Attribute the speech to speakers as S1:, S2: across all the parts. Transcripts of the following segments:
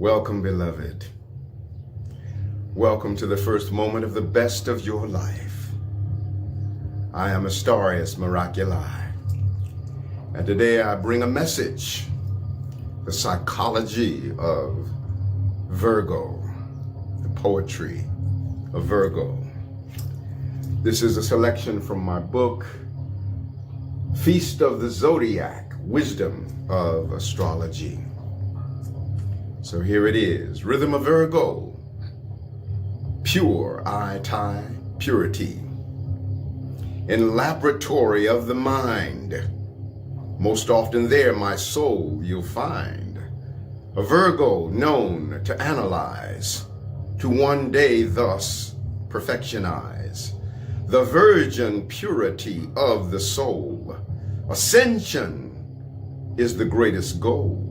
S1: Welcome, beloved. Welcome to the first moment of the best of your life. I am Astarius Miraculi, and today I bring a message, the psychology of Virgo, the poetry of Virgo. This is a selection from my book, Feast of the Zodiac, Wisdom of Astrology. So here it is. Rhythm of Virgo, pure eye-tie purity. In laboratory of the mind, most often there my soul you'll find. A Virgo known to analyze, to one day thus perfectionize. The virgin purity of the soul. Ascension is the greatest goal.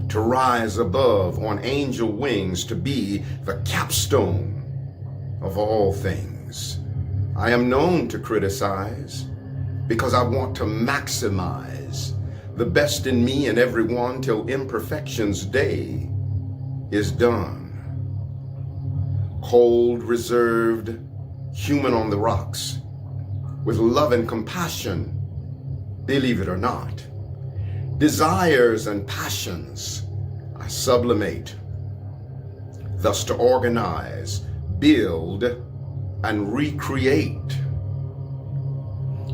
S1: To rise above on angel wings, to be the capstone of all things. I am known to criticize because I want to maximize the best in me and everyone till imperfection's day is done. Cold, reserved, human on the rocks, with love and compassion, believe it or not. Desires and passions I sublimate, thus to organize, build, and recreate.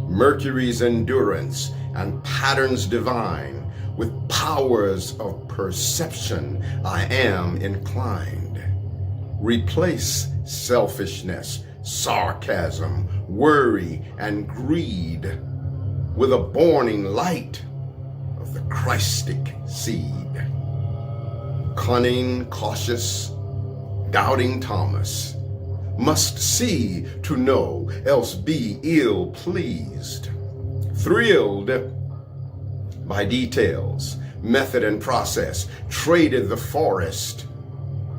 S1: Mercury's endurance and patterns divine, with powers of perception I am inclined. Replace selfishness, sarcasm, worry, and greed with a burning light of the Christic seed. Cunning, cautious, doubting Thomas must see to know, else be ill-pleased. Thrilled by details, method and process, traded the forest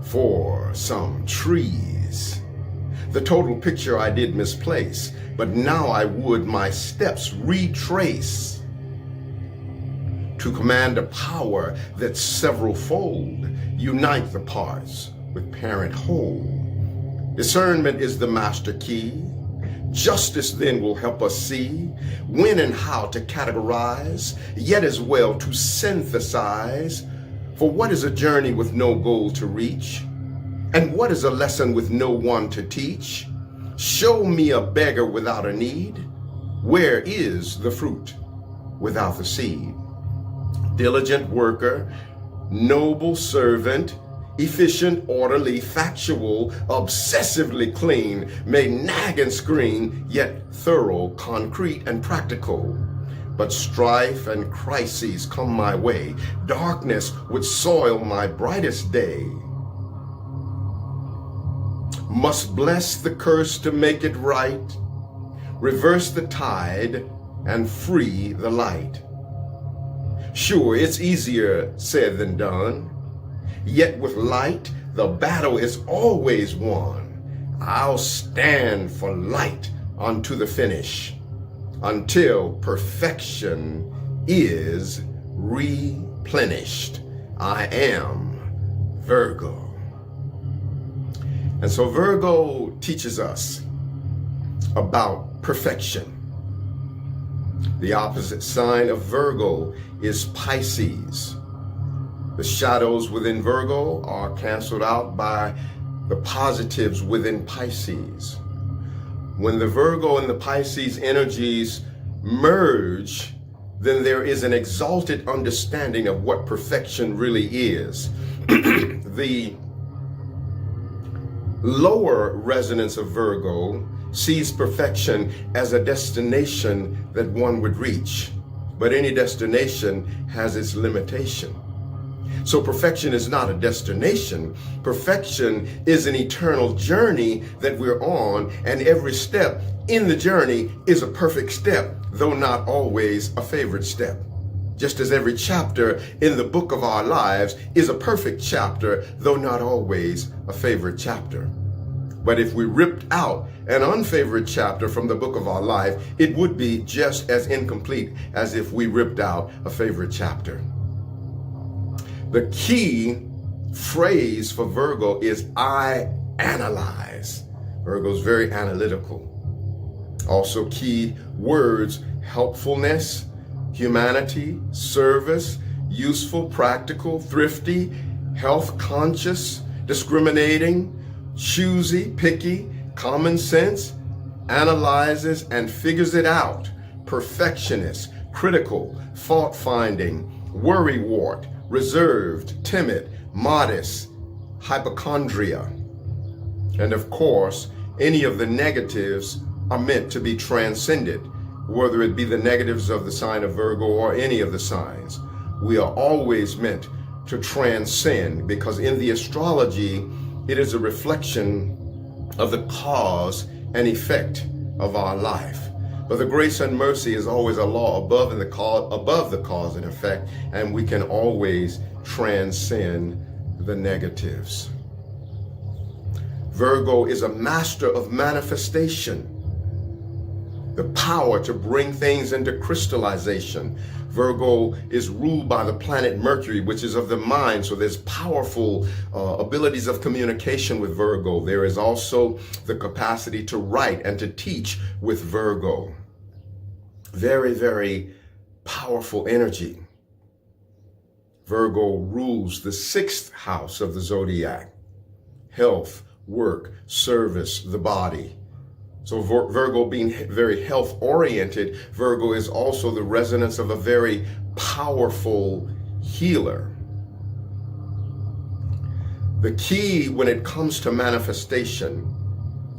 S1: for some trees. The total picture I did misplace, but now I would my steps retrace to command a power that's several-fold, unite the parts with parent whole. Discernment is the master key. Justice then will help us see when and how to categorize, yet as well to synthesize. For what is a journey with no goal to reach? And what is a lesson with no one to teach? Show me a beggar without a need. Where is the fruit without the seed? Diligent worker, noble servant, efficient, orderly, factual, obsessively clean, may nag and screen, yet thorough, concrete, and practical. But strife and crises come my way. Darkness would soil my brightest day. Must bless the curse to make it right, reverse the tide, and free the light. Sure, it's easier said than done, yet with light, the battle is always won. I'll stand for light unto the finish, until perfection is replenished. I am Virgo. And so Virgo teaches us about perfection. The opposite sign of Virgo is Pisces. The shadows within Virgo are canceled out by the positives within Pisces. When the Virgo and the Pisces energies merge, then there is an exalted understanding of what perfection really is. The lower resonance of Virgo sees perfection as a destination that one would reach, but any destination has its limitation. So perfection is not a destination. Perfection is an eternal journey that we're on, and every step in the journey is a perfect step, though not always a favorite step. Just as every chapter in the book of our lives is a perfect chapter, though not always a favorite chapter. But if we ripped out an unfavorite chapter from the book of our life, it would be just as incomplete as if we ripped out a favorite chapter. The key phrase for Virgo is I analyze. Virgo's very analytical. Also key words, helpfulness, humanity, service, useful, practical, thrifty, health conscious, discriminating, choosy, picky, common sense, analyzes and figures it out, perfectionist, critical, fault-finding, worrywart, reserved, timid, modest, hypochondria. And of course, any of the negatives are meant to be transcended, whether it be the negatives of the sign of Virgo or any of the signs. We are always meant to transcend, because in the astrology, it is a reflection of the cause and effect of our life. But the grace and mercy is always a law above the cause and effect, and we can always transcend the negatives. Virgo is a master of manifestation, the power to bring things into crystallization. Virgo is ruled by the planet Mercury, which is of the mind, so there's powerful abilities of communication with Virgo. There is also the capacity to write and to teach with Virgo. Very, very powerful energy. Virgo rules the 6th house of the zodiac: health, work, service, the body. So Virgo being very health-oriented, Virgo is also the resonance of a very powerful healer. The key when it comes to manifestation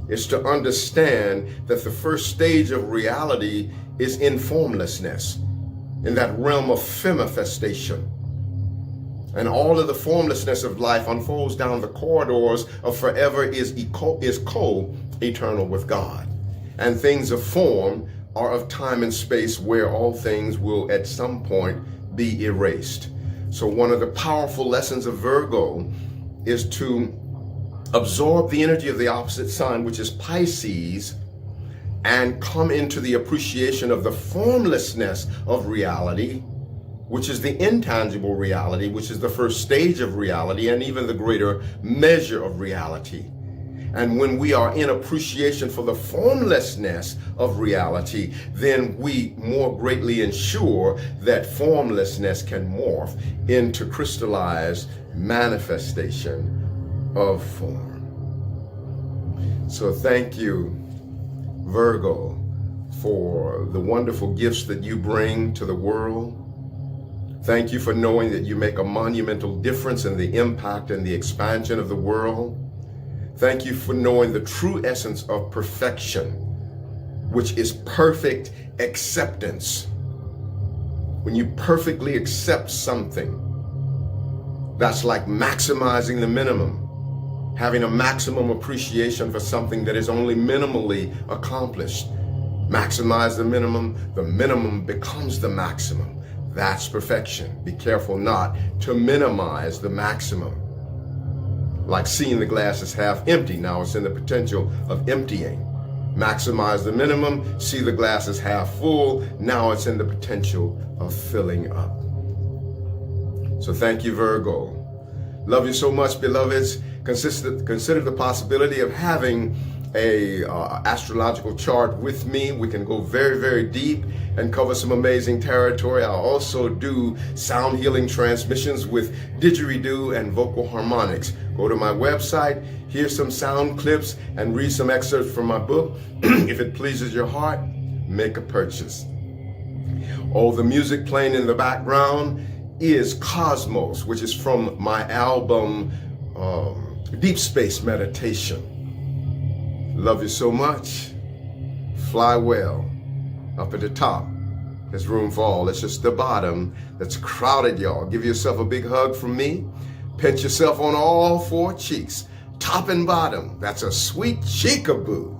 S1: is to understand that the first stage of reality is in formlessness, in that realm of femifestation. And all of the formlessness of life unfolds down the corridors of forever is co-eternal with God. And things of form are of time and space, where all things will at some point be erased. So one of the powerful lessons of Virgo is to absorb the energy of the opposite sign, which is Pisces, and come into the appreciation of the formlessness of reality, which is the intangible reality, which is the first stage of reality and even the greater measure of reality. And when we are in appreciation for the formlessness of reality, then we more greatly ensure that formlessness can morph into crystallized manifestation of form. So thank you, Virgo, for the wonderful gifts that you bring to the world. Thank you for knowing that you make a monumental difference in the impact and the expansion of the world. Thank you for knowing the true essence of perfection, which is perfect acceptance. When you perfectly accept something, that's like maximizing the minimum, having a maximum appreciation for something that is only minimally accomplished. Maximize the minimum becomes the maximum. That's perfection. Be careful not to minimize the maximum. Like seeing the glass as half empty, now it's in the potential of emptying. Maximize the minimum, see the glass as half full, now it's in the potential of filling up. So thank you, Virgo. Love you so much, beloveds. Consider the possibility of having a astrological chart with me. We can go very, very deep and cover some amazing territory. I'll also do sound healing transmissions with didgeridoo and vocal harmonics. Go to my website, hear some sound clips, and read some excerpts from my book. If it pleases your heart, make a purchase. Oh, the music playing in the background is Cosmos, which is from my album, Deep Space Meditation. Love you so much. Fly well. Up at the top, there's room for all. It's just the bottom that's crowded, y'all. Give yourself a big hug from me. Pet yourself on all 4 cheeks, top and bottom. That's a sweet cheekaboo.